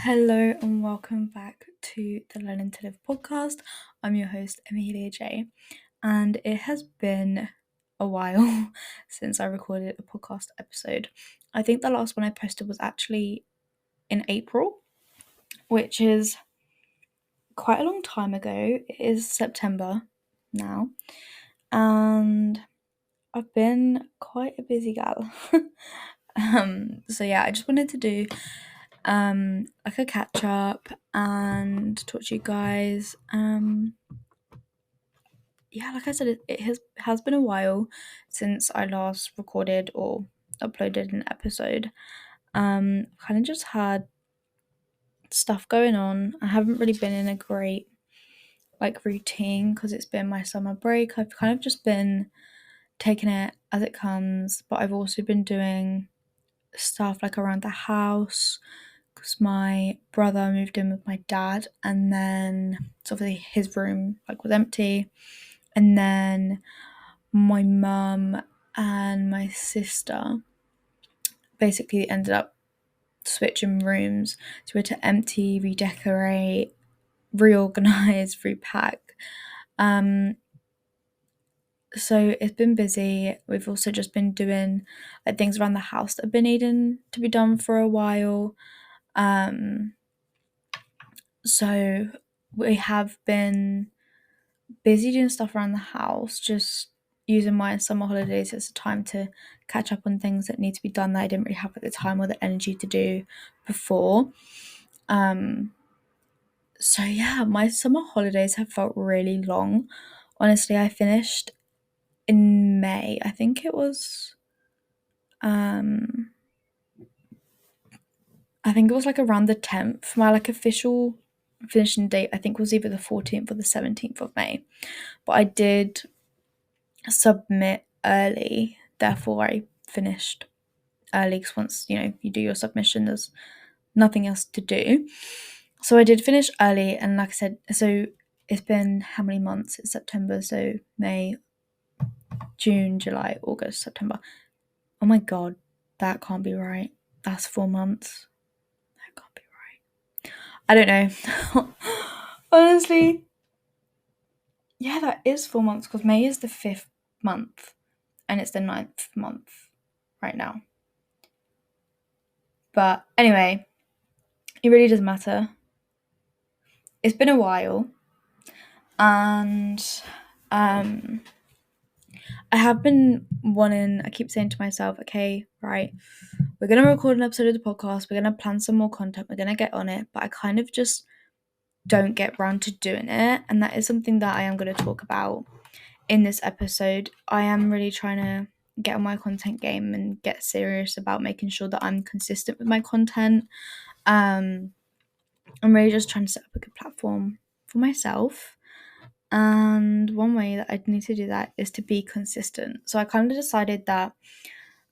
Hello and welcome back to the Learning to Live podcast. I'm your host, Amelia J, and it has been a while since I recorded a podcast episode. I think the last one I posted was actually in April, which is quite a long time ago. It is September now, and I've been quite a busy gal. So yeah, I just wanted to do like a catch up and talk to you guys. Yeah, like I said, it has been a while since I last recorded or uploaded an episode. Kind of just had stuff going on. I haven't really been in a great like routine because it's been my summer break. I've kind of just been taking it as it comes, but I've also been doing stuff like around the house because my brother moved in with my dad, and then so obviously his room like was empty, and then my mum and my sister basically ended up switching rooms, so we had to empty, redecorate, reorganize, repack. So it's been busy. We've also just been doing like things around the house that have been needing to be done for a while. So we have been busy doing stuff around the house, just using my summer holidays as a time to catch up on things that need to be done that I didn't really have at the time or the energy to do before. So yeah, my summer holidays have felt really long. Honestly, I finished in May. I think it was like around the 10th. My like official finishing date I think was either the 14th or the 17th of May. But I did submit early, therefore I finished early because once you do your submission, there's nothing else to do. So I did finish early, and like I said, so it's been how many months? It's September, so May, June, July, August, September. Oh my god, that can't be right. That's 4 months. That can't be right. I don't know. Honestly, yeah, that is 4 months because May is the 5th month and it's the 9th month right now. But anyway, it really doesn't matter. It's been a while, and I have been wanting, I keep saying to myself, okay, right, we're going to record an episode of the podcast, we're going to plan some more content, we're going to get on it, but I kind of just don't get round to doing it, and that is something that I am going to talk about in this episode. I am really trying to get on my content game and get serious about making sure that I'm consistent with my content. I'm really just trying to set up a good platform for myself. And one way that I need to do that is to be consistent. So I kind of decided that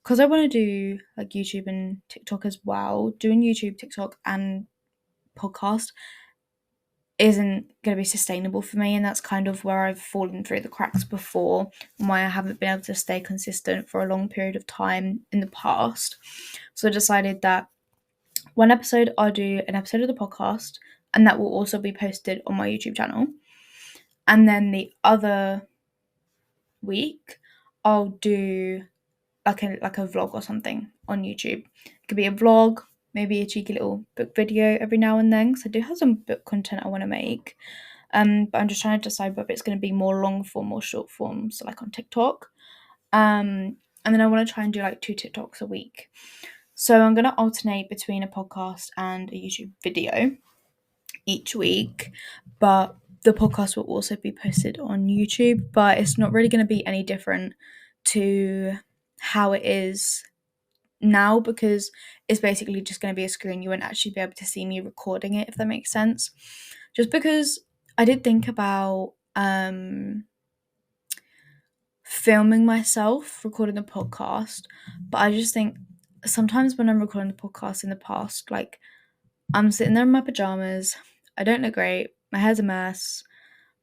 because I want to do like YouTube and TikTok as well, doing YouTube, TikTok, and podcast isn't going to be sustainable for me. And that's kind of where I've fallen through the cracks before, and why I haven't been able to stay consistent for a long period of time in the past. So I decided that one episode I'll do an episode of the podcast, and that will also be posted on my YouTube channel. And then the other week I'll do like a vlog or something on YouTube. It could be a vlog, maybe a cheeky little book video every now and then, because I do have some book content I want to make. But I'm just trying to decide whether it's going to be more long form or short form, so like on TikTok. And then I want to try and do like 2 TikToks a week. So I'm going to alternate between a podcast and a YouTube video each week, but the podcast will also be posted on YouTube, but it's not really going to be any different to how it is now, because it's basically just going to be a screen. You won't actually be able to see me recording it, if that makes sense. Just because I did think about filming myself recording the podcast, but I just think sometimes when I'm recording the podcast in the past, like I'm sitting there in my pajamas, I don't look great, my hair's a mess,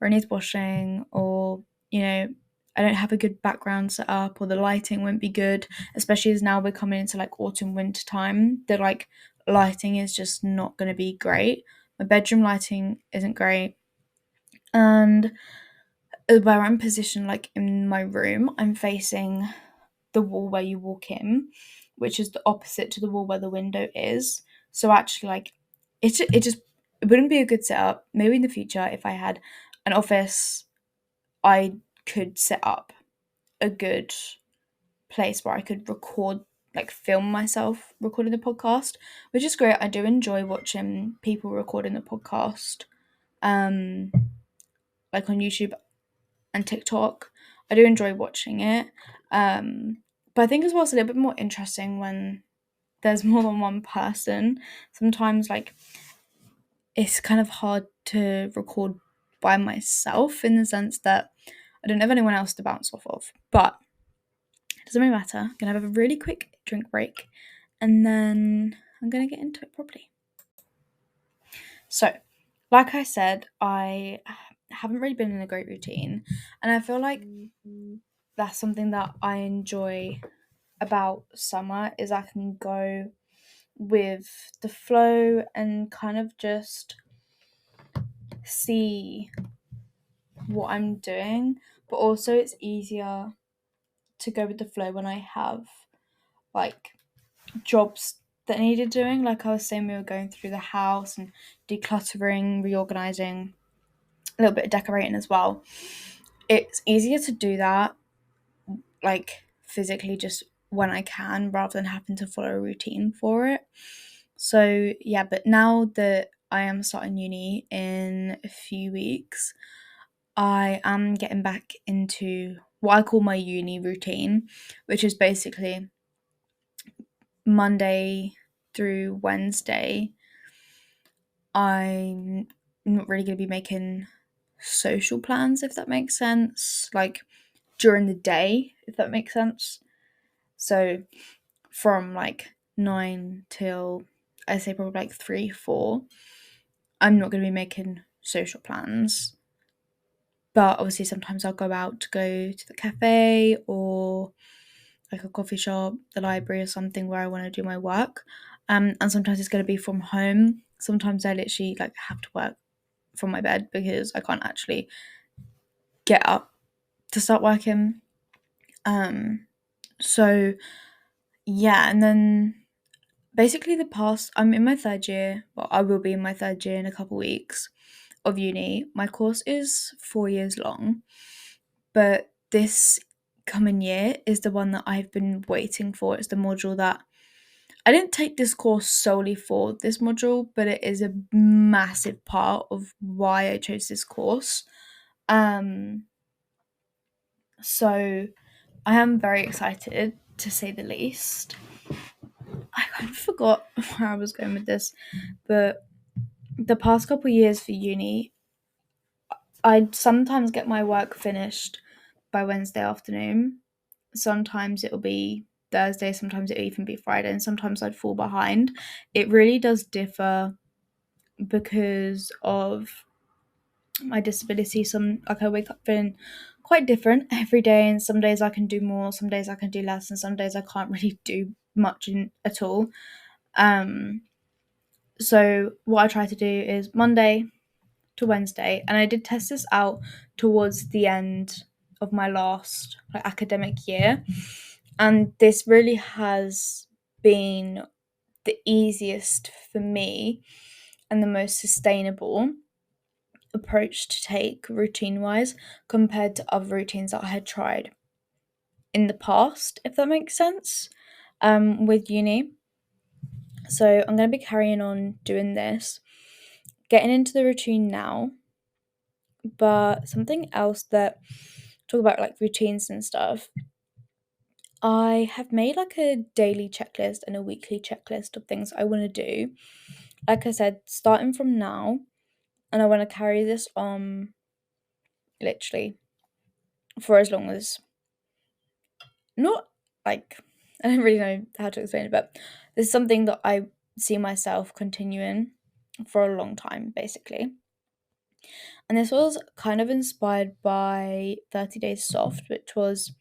or it needs washing, or I don't have a good background set up, or the lighting won't be good, especially as now we're coming into like autumn winter time. The like lighting is just not going to be great. My bedroom lighting isn't great. And where I'm positioned, like in my room, I'm facing the wall where you walk in, which is the opposite to the wall where the window is. So actually, like, it wouldn't be a good setup. Maybe in the future, if I had an office, I could set up a good place where I could record, like film myself recording the podcast, which is great. I do enjoy watching people recording the podcast, um, like on YouTube and TikTok. I do enjoy watching it. But I think as well it's a little bit more interesting when there's more than one person. Sometimes like it's kind of hard to record by myself in the sense that I don't have anyone else to bounce off of. But it doesn't really matter. I'm gonna have a really quick drink break and then I'm gonna get into it properly. So, like I said, I haven't really been in a great routine, and I feel like that's something that I enjoy about summer is I can go with the flow and kind of just see what I'm doing, but also it's easier to go with the flow when I have like jobs that needed doing. Like I was saying, we were going through the house and decluttering, reorganizing, a little bit of decorating as well. It's easier to do that like physically just when I can rather than having to follow a routine for it. So yeah, but now that I am starting uni in a few weeks, I am getting back into what I call my uni routine, which is basically Monday through Wednesday. I'm not really going to be making social plans, if that makes sense, like during the day, if that makes sense. So from like 9 till I say probably like 3, 4, I'm not going to be making social plans. But obviously, sometimes I'll go out to go to the cafe or like a coffee shop, the library, or something where I want to do my work. And sometimes it's going to be from home. Sometimes I literally like have to work from my bed because I can't actually get up to start working. So yeah, and then basically I'm in my third year. Well, I will be in my third year in a couple weeks of uni. My course is 4 years long, but this coming year is the one that I've been waiting for. It's the module that I didn't take this course solely for this module, but it is a massive part of why I chose this course. Um, so I am very excited to say the least. I kind of forgot where I was going with this, but the past couple of years for uni, I'd sometimes get my work finished by Wednesday afternoon. Sometimes it'll be Thursday, sometimes it'll even be Friday, and sometimes I'd fall behind. It really does differ because of my disability. Some like I wake up feeling quite different every day, and some days I can do more, some days I can do less, and some days I can't really do much at all. So what I try to do is Monday to Wednesday, and I did test this out towards the end of my last like academic year, and this really has been the easiest for me and the most sustainable approach to take routine wise compared to other routines that I had tried in the past, if that makes sense, with uni. So I'm going to be carrying on doing this, getting into the routine now. But something else that talk about like routines and stuff, I have made like a daily checklist and a weekly checklist of things I want to do. Like I said, starting from now, and I want to carry this on literally for as long as not like I don't really know how to explain it, but this is something that I see myself continuing for a long time, basically. And this was kind of inspired by 30 Days Soft, which was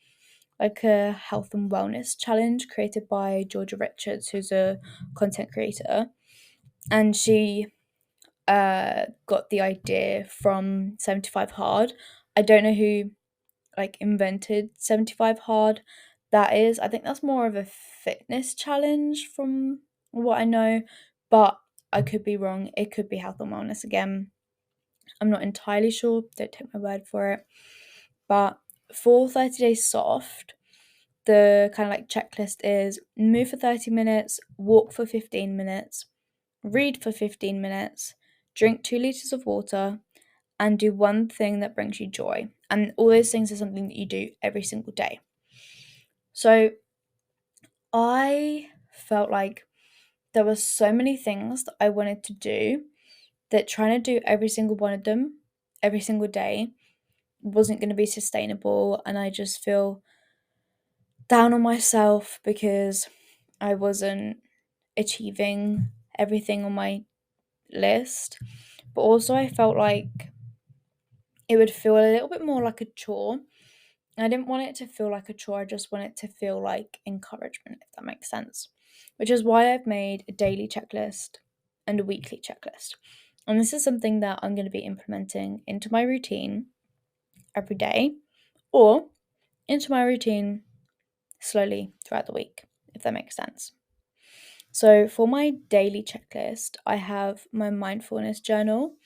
like a health and wellness challenge created by Georgia Richards, who's a content creator, and she got the idea from 75 Hard. I don't know who like invented 75 Hard. That is, I think that's more of a fitness challenge from what I know, but I could be wrong. It could be health and wellness again. I'm not entirely sure. Don't take my word for it. But for 30 days soft, the kind of like checklist is move for 30 minutes, walk for 15 minutes, read for 15 minutes, drink 2 litres of water, and do one thing that brings you joy. And all those things are something that you do every single day. So I felt like there were so many things that I wanted to do that trying to do every single one of them every single day wasn't going to be sustainable. And I just feel down on myself because I wasn't achieving everything on my list. But also, I felt like it would feel a little bit more like a chore. I didn't want it to feel like a chore, I just want it to feel like encouragement, if that makes sense. Which is why I've made a daily checklist and a weekly checklist. And this is something that I'm going to be implementing into my routine every day or into my routine slowly throughout the week, if that makes sense. So for my daily checklist, I have my mindfulness journal,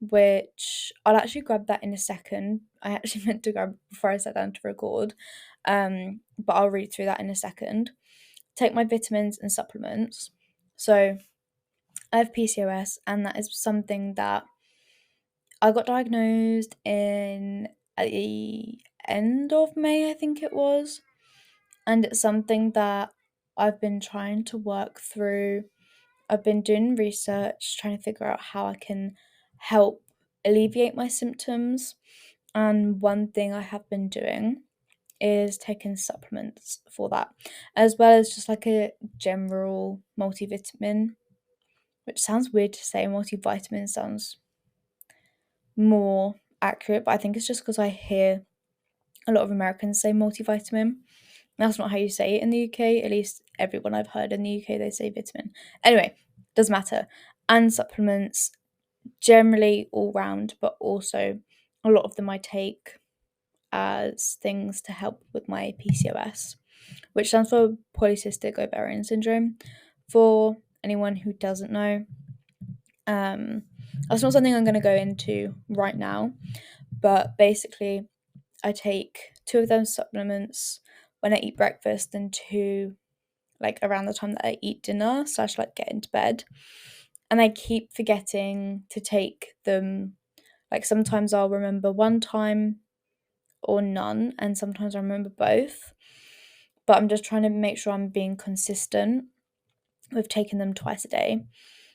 which I'll actually grab that in a second. I actually meant to grab before I sat down to record, but I'll read through that in a second. Take my vitamins and supplements. So I have PCOS, and that is something that I got diagnosed in at the end of May, I think it was. And it's something that I've been trying to work through. I've been doing research, trying to figure out how I can help alleviate my symptoms. And one thing I have been doing is taking supplements for that, as well as just like a general multivitamin, which sounds weird to say. Multivitamin sounds more accurate, but I think it's just because I hear a lot of Americans say multivitamin. That's not how you say it in the UK. At least everyone I've heard in the UK, they say vitamin. Anyway, doesn't matter. And supplements, generally all round, but also a lot of them I take as things to help with my PCOS, which stands for polycystic ovarian syndrome. For anyone who doesn't know, that's not something I'm going to go into right now, but basically, I take 2 of those supplements when I eat breakfast and 2 like around the time that I eat dinner / like get into bed. And I keep forgetting to take them. Like sometimes I'll remember one time or none, and sometimes I remember both. But I'm just trying to make sure I'm being consistent with taking them twice a day.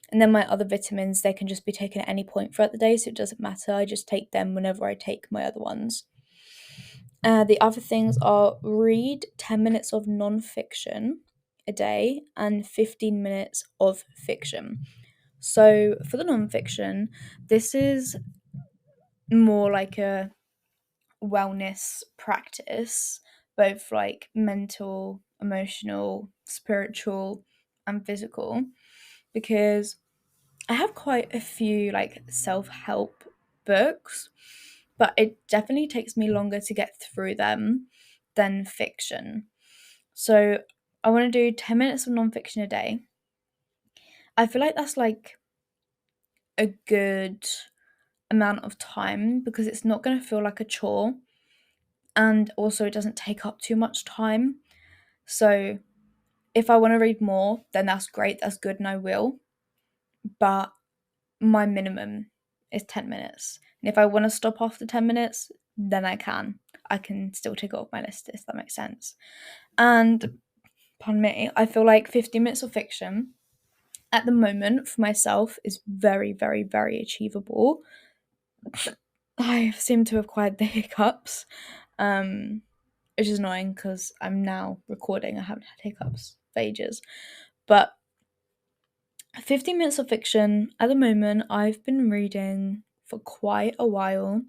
And then my other vitamins, they can just be taken at any point throughout the day, so it doesn't matter. I just take them whenever I take my other ones. The other things are read 10 minutes of non-fiction a day and 15 minutes of fiction. So for the non-fiction, this is more like a wellness practice, both like mental, emotional, spiritual, and physical, because I have quite a few like self-help books, but it definitely takes me longer to get through them than fiction. So I want to do 10 minutes of non-fiction a day. I feel like that's like a good amount of time because it's not going to feel like a chore, and also it doesn't take up too much time. So if I want to read more, then that's great, that's good, and I will. But my minimum is 10 minutes. And if I want to stop after 10 minutes, then I can. I can still tick it off my list, if that makes sense. And, pardon me, I feel like 50 minutes of fiction at the moment for myself is very, very, very achievable. I seem to have acquired the hiccups, which is annoying because I'm now recording. I haven't had hiccups for ages. But 15 minutes of fiction at the moment, I've been reading for quite a while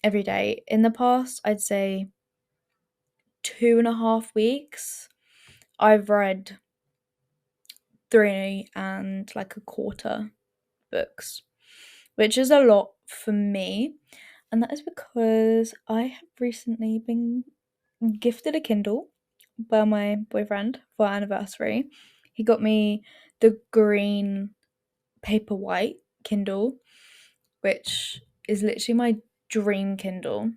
every day. In the past, I'd say 2.5 weeks, I've read 3 and 1/4 books, which is a lot for me. And that is because I have recently been gifted a Kindle by my boyfriend for our anniversary. He got me the green Paperwhite Kindle, which is literally my dream Kindle.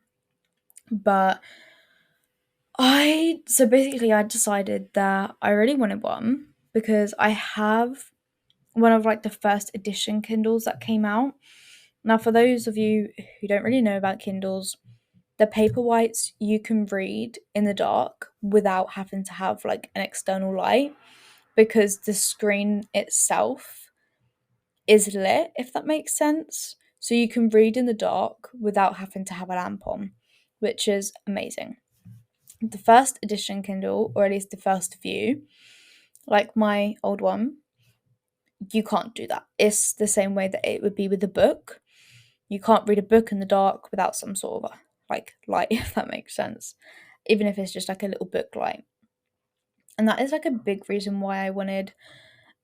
But I decided that I really wanted one because I have one of like the first edition Kindles that came out. Now, for those of you who don't really know about Kindles, the Paperwhites you can read in the dark without having to have like an external light because the screen itself is lit, if that makes sense. So you can read in the dark without having to have a lamp on, which is amazing. The first edition Kindle, or at least the first few, like my old one, you can't do that. It's the same way that it would be with a book. You can't read a book in the dark without some sort of like light, if that makes sense, even if it's just like a little book light. And that is like a big reason why I wanted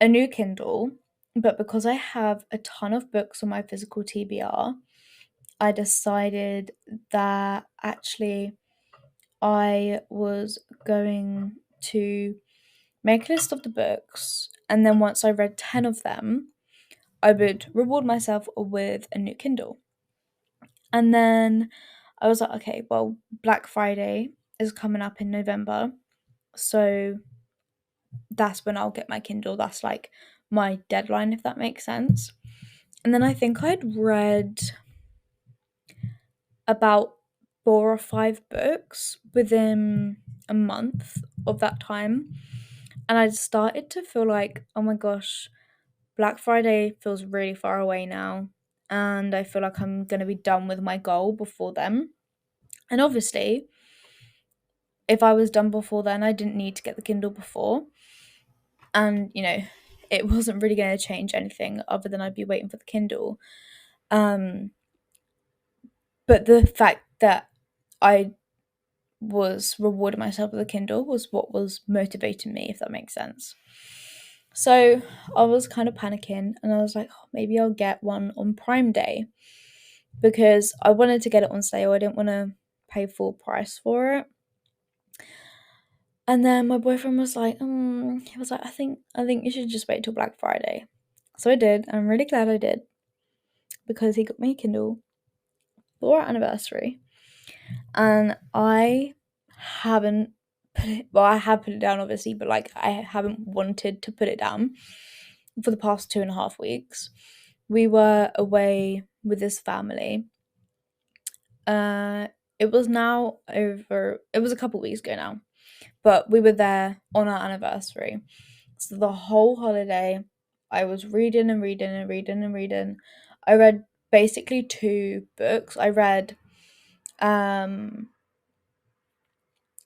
a new Kindle. But because I have a ton of books on my physical TBR, I decided that actually I was going to make a list of the books, and then once I read 10 of them, I would reward myself with a new Kindle. And then I was like, okay, well, Black Friday is coming up in November, so that's when I'll get my Kindle. That's like my deadline, if that makes sense. And then I think I'd read about 4 or 5 books within a month of that time. And I started to feel like, oh my gosh, Black Friday feels really far away now. And I feel like I'm going to be done with my goal before then. And obviously, if I was done before then, I didn't need to get the Kindle before. And, it wasn't really going to change anything other than I'd be waiting for the Kindle. But the fact that I was rewarding myself with a Kindle was what was motivating me, if that makes sense. So I was kind of panicking and I was like, oh, maybe I'll get one on Prime Day because I wanted to get it on sale. I didn't want to pay full price for it. And then my boyfriend was like, he was like, I think you should just wait till Black Friday. So I did. I'm really glad I did because he got me a Kindle for our anniversary. And I haven't I have put it down obviously, but like I haven't wanted to put it down for the past 2.5 weeks. We were away with this family. It was a couple weeks ago now, but we were there on our anniversary. So the whole holiday, I was reading and reading and reading and reading. I read basically 2 books. I read, oh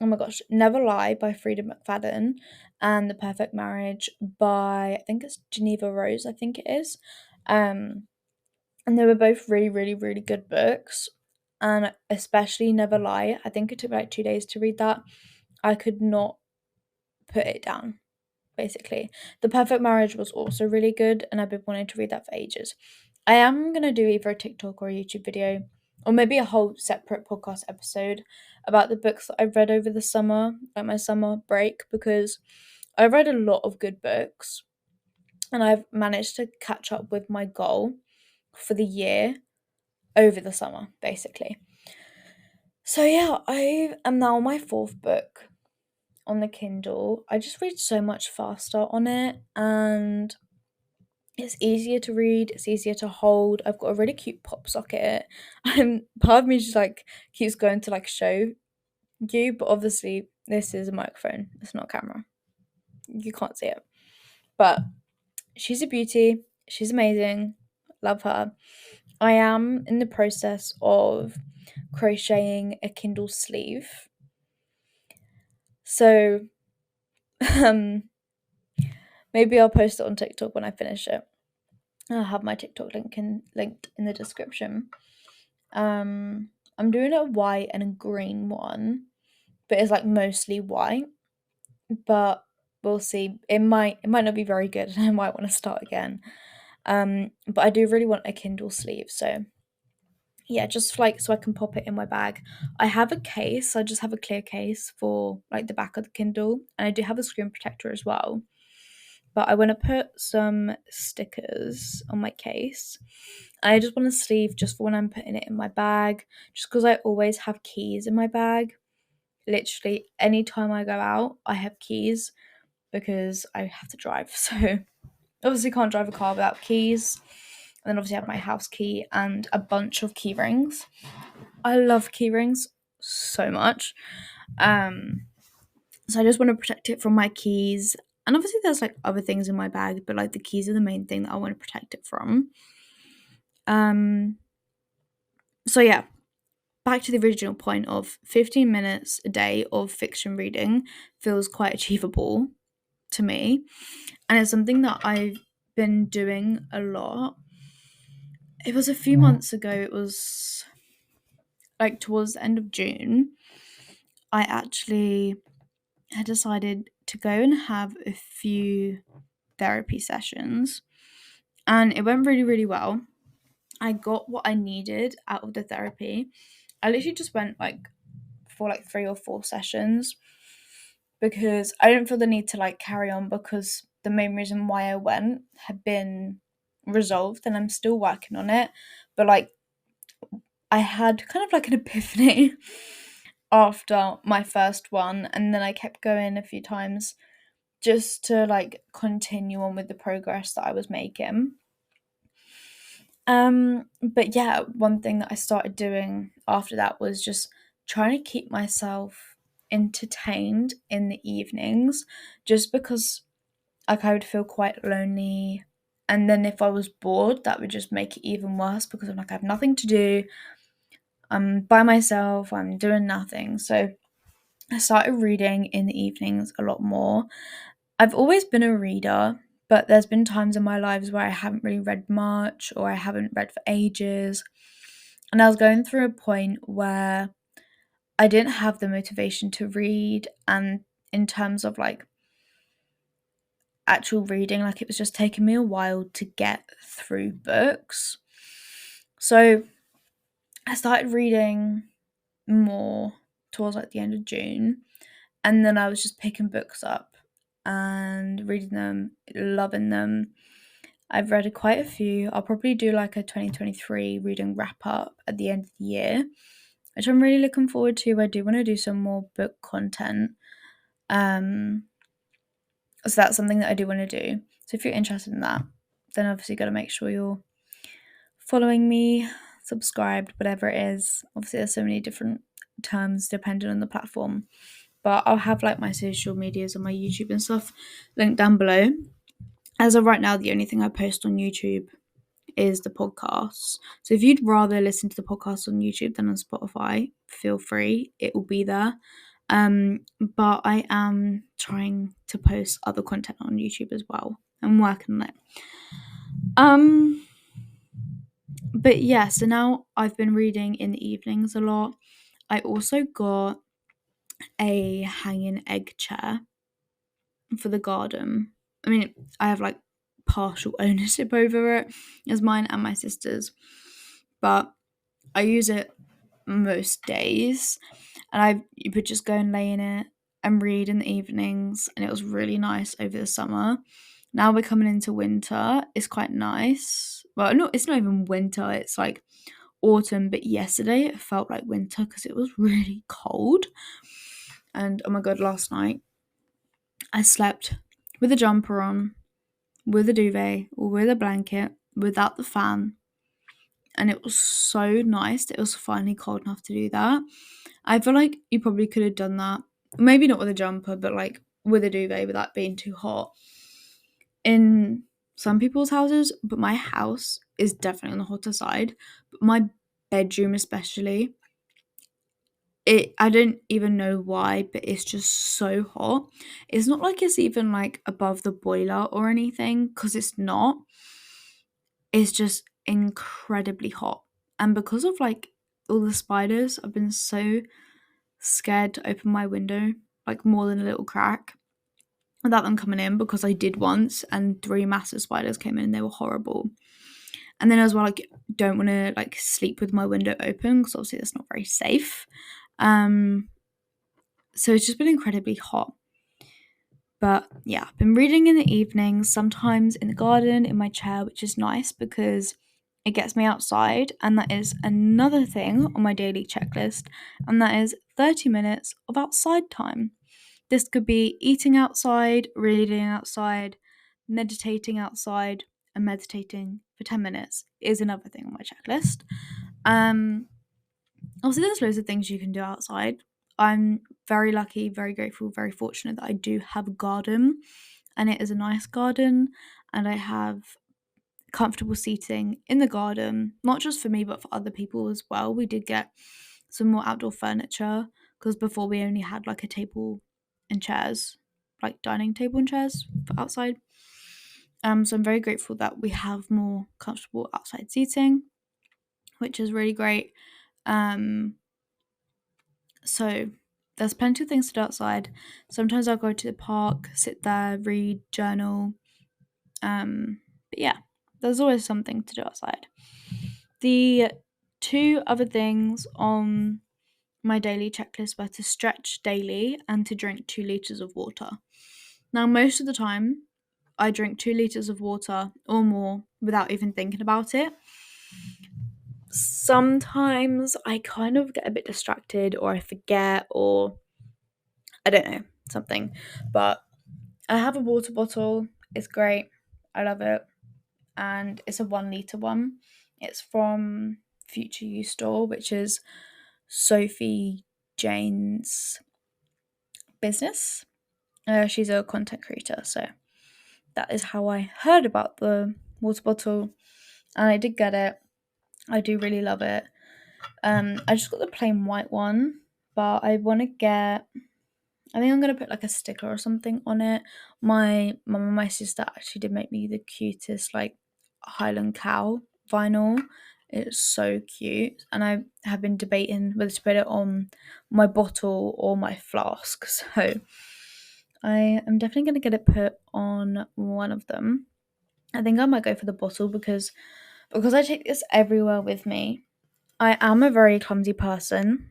my gosh, Never Lie by Frida McFadden and The Perfect Marriage by, I think it's Geneva Rose, I think it is. And they were both really, really, really good books. And especially Never Lie. I think it took like 2 days to read that. I could not put it down, basically. The Perfect Marriage was also really good, and I've been wanting to read that for ages. I am going to do either a TikTok or a YouTube video, or maybe a whole separate podcast episode about the books that I've read over the summer, like my summer break, because I've read a lot of good books, and I've managed to catch up with my goal for the year over the summer, basically. So yeah, I am now on my 4th book on the Kindle. I just read so much faster on it, and it's easier to read, it's easier to hold. I've got a really cute pop socket. Part of me just like keeps going to like show you, but obviously this is a microphone, it's not a camera. You can't see it. But she's a beauty, she's amazing, love her. I am in the process of crocheting a Kindle sleeve. So maybe I'll post it on TikTok when I finish it. I'll have my TikTok linked in the description. I'm doing a white and a green one but it's like mostly white. But we'll see. It might not be very good, and I might want to start again. But I do really want a Kindle sleeve, so yeah, just like so I can pop it in my bag. I have a case. I just have a clear case for like the back of the Kindle, and I do have a screen protector as well. But I want to put some stickers on my case. I just want a sleeve just for when I'm putting it in my bag, just because I always have keys in my bag. Literally, anytime I go out, I have keys because I have to drive. So obviously can't drive a car without keys. And then obviously I have my house key and a bunch of key rings. I love key rings so much. Um, so I just want to protect it from my keys. And obviously there's like other things in my bag, but like the keys are the main thing that I want to protect it from. Um, so yeah, back to the original point of 15 minutes a day of fiction reading feels quite achievable to me. And it's something that I've been doing a lot. It was a few months ago, it was like towards the end of June, I actually had decided to go and have a few therapy sessions, and it went really, really well. I got what I needed out of the therapy. I literally just went like for like 3 or 4 sessions because I didn't feel the need to like carry on because the main reason why I went had been resolved and I'm still working on it. But like I had kind of like an epiphany after my first one, and then I kept going a few times just to like continue on with the progress that I was making. But yeah, one thing that I started doing after that was just trying to keep myself entertained in the evenings, just because like I would feel quite lonely. And then if I was bored, that would just make it even worse because I'm like, I have nothing to do. I'm by myself, I'm doing nothing. So I started reading in the evenings a lot more. I've always been a reader, but there's been times in my lives where I haven't really read much or I haven't read for ages. And I was going through a point where I didn't have the motivation to read, and in terms of like actual reading, like it was just taking me a while to get through books. So I started reading more towards like the end of June, and then I was just picking books up and reading them, loving them. I've read quite a few. I'll probably do like a 2023 reading wrap up at the end of the year, which I'm really looking forward to. I do want to do some more book content. Um, so that's something that I do want to do. So if you're interested in that, then obviously got to make sure you're following me, subscribed, whatever it is. Obviously, there's so many different terms depending on the platform. But I'll have like my social medias and my YouTube and stuff linked down below. As of right now, the only thing I post on YouTube is the podcasts. So if you'd rather listen to the podcast on YouTube than on Spotify, feel free. It will be there. But I am trying to post other content on YouTube as well. I'm working on it. But yeah, so now I've been reading in the evenings a lot. I also got a hanging egg chair for the garden. I mean, I have like partial ownership over it. It's mine and my sister's, but I use it most days, and you would just go and lay in it and read in the evenings, and it was really nice over the summer. Now we're coming into winter. It's quite nice. Well, no, it's not even winter. It's like autumn, but yesterday it felt like winter because it was really cold. And oh my god, last night I slept with a jumper on, with a duvet, or with a blanket, without the fan. And it was so nice. It was finally cold enough to do that. I feel like you probably could have done that. Maybe not with a jumper, but like with a duvet without being too hot. In some people's houses, but my house is definitely on the hotter side. But my bedroom especially, I don't even know why, but it's just so hot. It's not like it's even like above the boiler or anything, because it's not. It's just incredibly hot. And because of like all the spiders, I've been so scared to open my window, like more than a little crack, without them coming in, because I did once and 3 massive spiders came in and they were horrible. And then as well, like, don't want to like sleep with my window open because obviously that's not very safe. So it's just been incredibly hot. But yeah, I've been reading in the evenings, sometimes in the garden, in my chair, which is nice because it gets me outside. And that is another thing on my daily checklist, and that is 30 minutes of outside time. This could be eating outside, reading outside, meditating outside, and meditating for 10 minutes is another thing on my checklist. Also, there's loads of things you can do outside. I'm very lucky, very grateful, very fortunate that I do have a garden, and it is a nice garden, and I have comfortable seating in the garden, not just for me but for other people as well. We did get some more outdoor furniture because before we only had like a table and chairs, like dining table and chairs for outside. So I'm very grateful that we have more comfortable outside seating, which is really great. So there's plenty of things to do outside. Sometimes I'll go to the park, sit there, read, journal. But yeah, there's always something to do outside. The 2 other things on my daily checklist were to stretch daily and to drink 2 litres of water. Now, most of the time, I drink 2 litres of water or more without even thinking about it. Sometimes I kind of get a bit distracted, or I forget, or I don't know, something. But I have a water bottle. It's great. I love it. And it's a 1 litre one. It's from Future You Store, which is Sophie Jane's business. She's a content creator, so that is how I heard about the water bottle, and I did get it. I do really love it. I just got the plain white one, but I want to get, I think I'm going to put like a sticker or something on it. My mum and my sister actually did make me the cutest like Highland cow vinyl. It's so cute, and I have been debating whether to put it on my bottle or my flask. So I am definitely going to get it put on one of them. I think I might go for the bottle because I take this everywhere with me. I am a very clumsy person.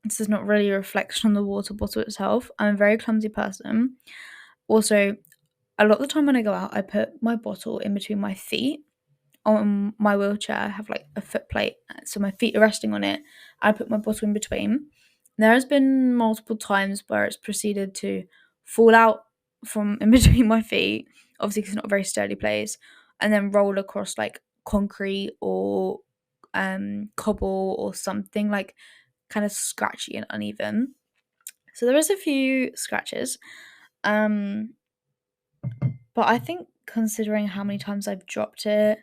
This is not really a reflection on the water bottle itself. I'm a very clumsy person. Also, a lot of the time when I go out, I put my bottle in between my feet. On my wheelchair, I have like a foot plate, so my feet are resting on it. I put my bottle in between. There has been multiple times where it's proceeded to fall out from in between my feet, obviously because it's not a very sturdy place, and then roll across like concrete or cobble or something like kind of scratchy and uneven. So there is a few scratches. But I think considering how many times I've dropped it,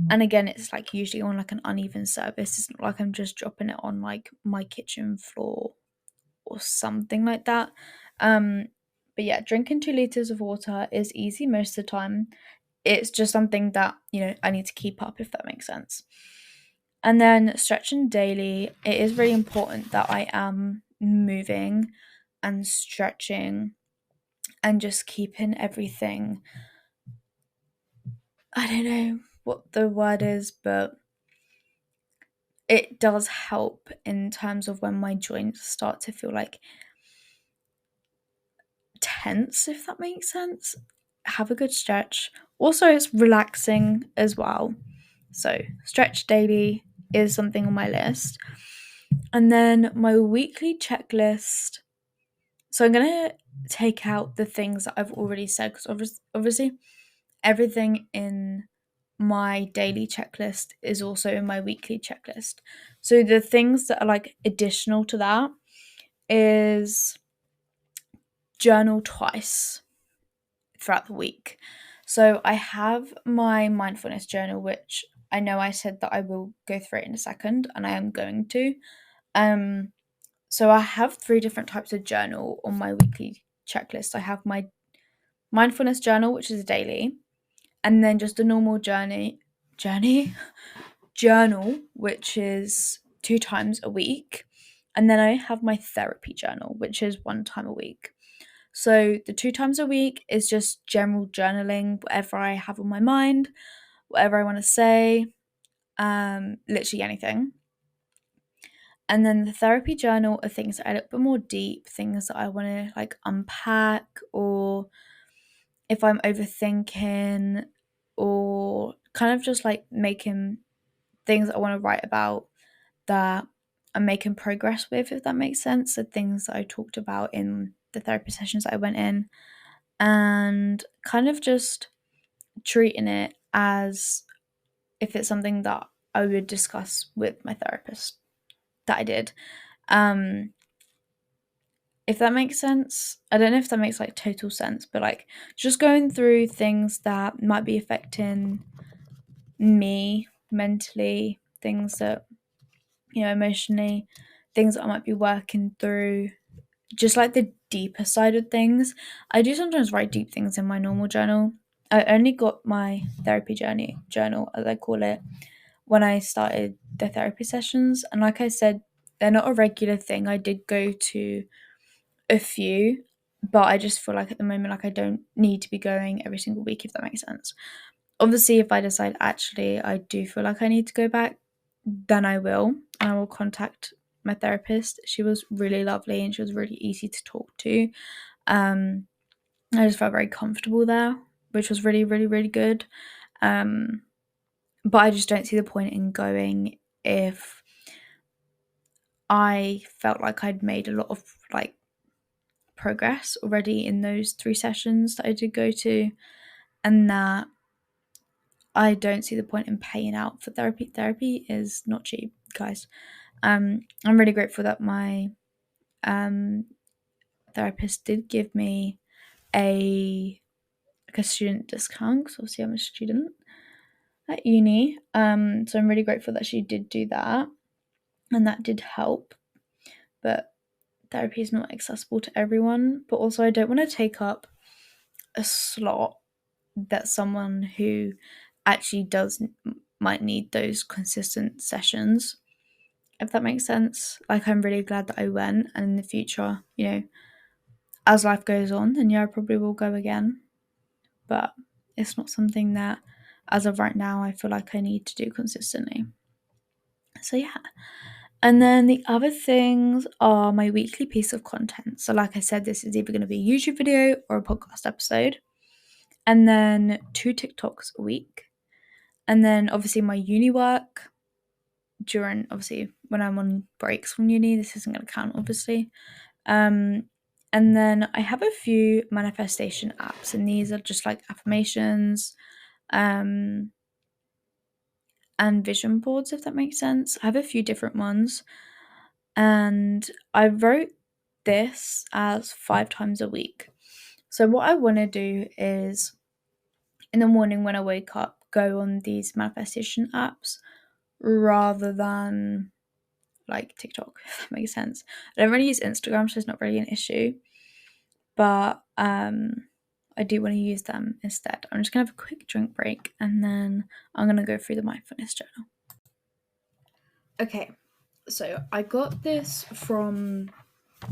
and again, it's like usually on like an uneven surface. It's not like I'm just dropping it on like my kitchen floor or something like that. But yeah, drinking 2 liters of water is easy most of the time. It's just something that, I need to keep up, if that makes sense. And then stretching daily, it is really important that I am moving and stretching and just keeping everything, I don't know what the word is, but it does help in terms of when my joints start to feel like tense, if that makes sense. Have a good stretch. Also, it's relaxing as well. So, stretch daily is something on my list. And then my weekly checklist. So, I'm going to take out the things that I've already said because obviously everything in my daily checklist is also in my weekly checklist. So, the things that are like additional to that is journal twice throughout the week. So I have my mindfulness journal, which I know I said that I will go through it in a second, and I am going to. So I have 3 different types of journal on my weekly checklist. I have my mindfulness journal, which is daily, and then just a normal journal, which is 2 times a week. And then I have my therapy journal, which is 1 time a week. So the 2 times a week is just general journaling, whatever I have on my mind, whatever I want to say, literally anything. And then the therapy journal are things that are a little bit more deep, things that I want to like unpack, or if I'm overthinking, or kind of just like making things that I want to write about that I'm making progress with, if that makes sense. So things that I talked about in the therapy sessions that I went in, and kind of just treating it as if it's something that I would discuss with my therapist that I did. If that makes sense. I don't know if that makes like total sense, but like just going through things that might be affecting me mentally, things that, emotionally, things that I might be working through, just like the deeper side of things. I do sometimes write deep things in my normal journal. I only got my therapy journal, as I call it, when I started the therapy sessions. And like I said, they're not a regular thing. I did go to a few, but I just feel like at the moment, like I don't need to be going every single week, if that makes sense. Obviously, if I decide actually I do feel like I need to go back, then I will, and I will contact my therapist. She was really lovely and she was really easy to talk to. I just felt very comfortable there, which was really, really, really good. But I just don't see the point in going if I felt like I'd made a lot of like progress already in those 3 sessions that I did go to, and that I don't see the point in paying out for therapy. Therapy is not cheap, guys. I'm really grateful that my therapist did give me a student discount, because obviously I'm a student at uni. So I'm really grateful that she did do that, and that did help. But therapy is not accessible to everyone. But also, I don't want to take up a slot that someone who actually might need those consistent sessions, if that makes sense. Like, I'm really glad that I went, and in the future, as life goes on, then I probably will go again. But it's not something that, as of right now, I feel like I need to do consistently. So yeah. And then the other things are my weekly piece of content. So like I said, this is either going to be a YouTube video or a podcast episode. And then 2 TikToks a week. And then obviously my uni work during, obviously, when I'm on breaks from uni. This isn't going to count, obviously. And then I have a few manifestation apps, and these are just like affirmations, and vision boards, if that makes sense. I have a few different ones, and I wrote this as 5 times a week. So what I want to do is, in the morning when I wake up, go on these manifestation apps rather than like TikTok, if that makes sense. I don't really use Instagram, so it's not really an issue, but I do want to use them instead. I'm just gonna have a quick drink break, and then I'm gonna go through the mindfulness journal. Okay, so I got this from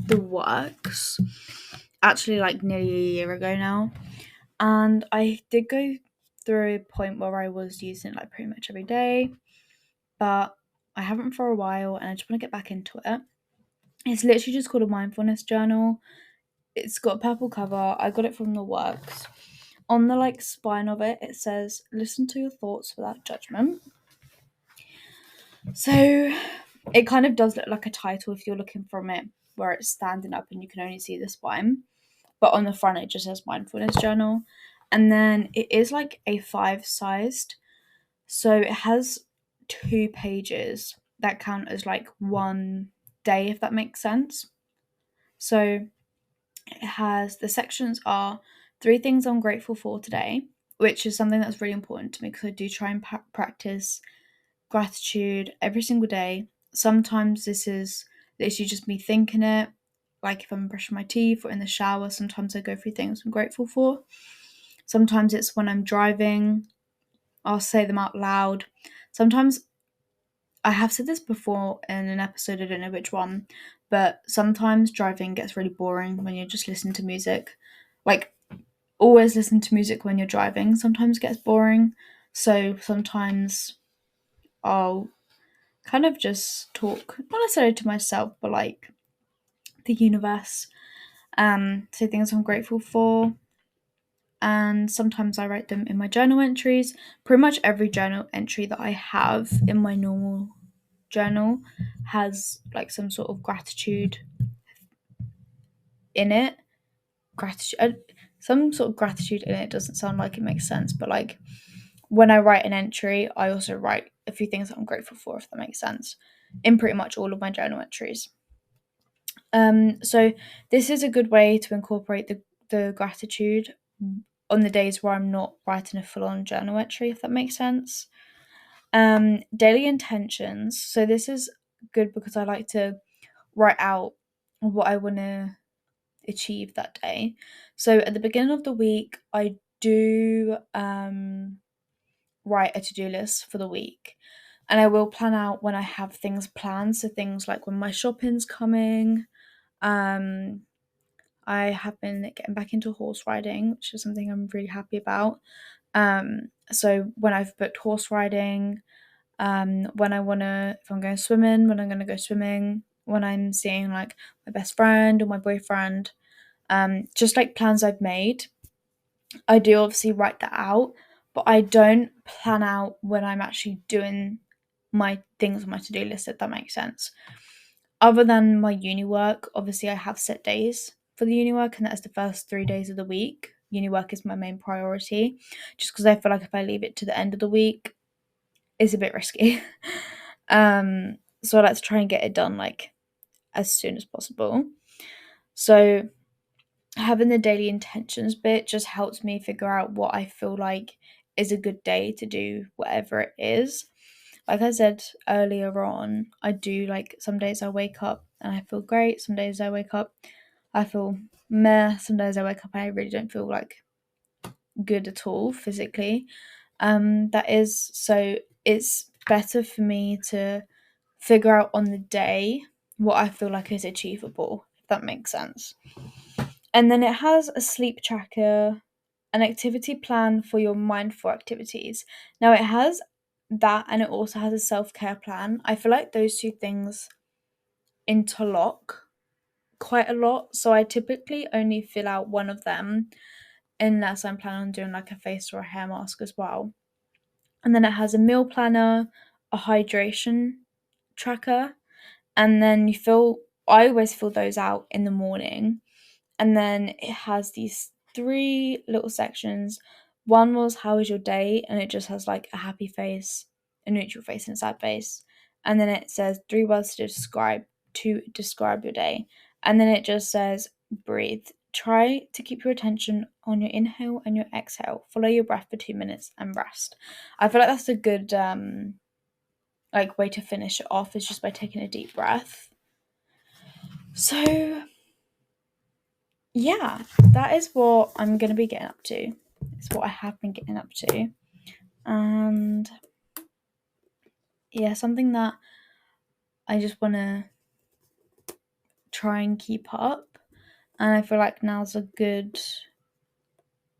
the works, actually like nearly a year ago now, and I did go through a point where I was using it like pretty much every day, but I haven't for a while, and I just want to get back into it. It's literally just called a mindfulness journal. It's got a purple cover. I got it from the works. On the like spine of it, it says, "Listen to your thoughts without judgment." So it kind of does look like a title if you're looking from it, where it's standing up and you can only see the spine. But on the front, it just says mindfulness journal. And then it is like A5 sized. So it has 2 pages that count as like one day, if that makes sense. So it has, the sections are 3 things I'm grateful for today, which is something that's really important to me because I do try and practice gratitude every single day. Sometimes this is literally just me thinking it, like if I'm brushing my teeth or in the shower. Sometimes I go through things I'm grateful for. Sometimes it's when I'm driving, I'll say them out loud. Sometimes I have said this before in an episode, I don't know which one, but sometimes driving gets really boring when you're just listening to music. Like, always listen to music when you're driving sometimes gets boring. So sometimes I'll kind of just talk, not necessarily to myself, but like the universe, say things I'm grateful for. And sometimes I write them in my journal entries. Pretty much every journal entry that I have in my normal journal has like some sort of gratitude in it. Gratitude, some sort of gratitude in it doesn't sound like it makes sense, but like when I write an entry, I also write a few things that I'm grateful for, if that makes sense, in pretty much all of my journal entries. So this is a good way to incorporate the gratitude on the days where I'm not writing a full on journal entry, if that makes sense. Daily intentions. So this is good because I like to write out what I want to achieve that day. So at the beginning of the week, I do write a to-do list for the week, and I will plan out when I have things planned. So things like when my shopping's coming. um I have been getting back into horse riding, which is something I'm really happy about. So when I've booked horse riding, when I wanna, if I'm going swimming, when I'm gonna go swimming, when I'm seeing like my best friend or my boyfriend, just like plans I've made. I do obviously write that out, but I don't plan out when I'm actually doing my things on my to do list, if that makes sense. Other than my uni work, obviously I have set days for the uni work, and that is the first 3 days of the week. Uni work is my main priority, just because I feel like if I leave it to the end of the week, it's a bit risky. So I like to try and get it done like as soon as possible. So having the daily intentions bit just helps me figure out what I feel like is a good day to do whatever it is. Like I said earlier on, I do like some days I wake up and I feel great, some days I wake up I feel meh, some days I wake up and I really don't feel like good at all physically. That is, so it's better for me to figure out on the day what I feel like is achievable, if that makes sense. And then it has a sleep tracker, an activity plan for your mindful activities. Now it has that, and it also has a self-care plan. I feel like those two things interlock quite a lot, so I typically only fill out one of them unless I'm planning on doing like a face or a hair mask as well. And then it has a meal planner, a hydration tracker, and then I always fill those out in the morning. And then it has these three little sections. One was how was your day, and it just has like a happy face, a neutral face, and a sad face. And then it says 3 words to describe your day. And then it just says breathe. Try to keep your attention on your inhale and your exhale. Follow your breath for 2 minutes and rest. I feel like that's a good like way to finish it off, is just by taking a deep breath. So yeah, that is what I'm going to be getting up to. It's what I have been getting up to. And yeah, something that I just want to try and keep up. And I feel like now's a good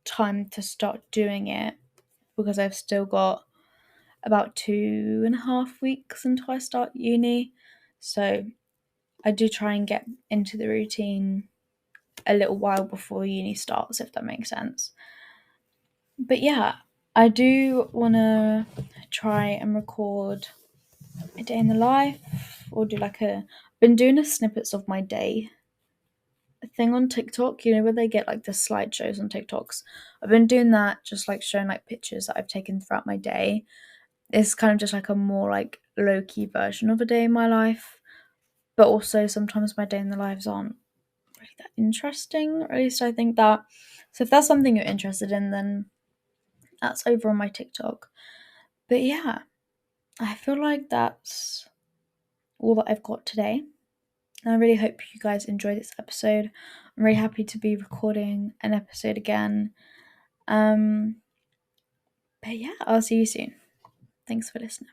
time to start doing it, because I've still got about 2.5 weeks until I start uni. So I do try and get into the routine a little while before uni starts, if that makes sense. But yeah, I do want to try and record a day in the life, or do like I've been doing a snippets of my day thing on TikTok, where they get like the slideshows on TikToks. I've been doing that, just like showing like pictures that I've taken throughout my day. It's kind of just like a more like low-key version of a day in my life. But also sometimes my day in the lives aren't really that interesting, or at least I think that. So if that's something you're interested in, then that's over on my TikTok. But yeah, I feel like that's all that I've got today. And I really hope you guys enjoyed this episode. I'm really happy to be recording an episode again. But yeah, I'll see you soon. Thanks for listening.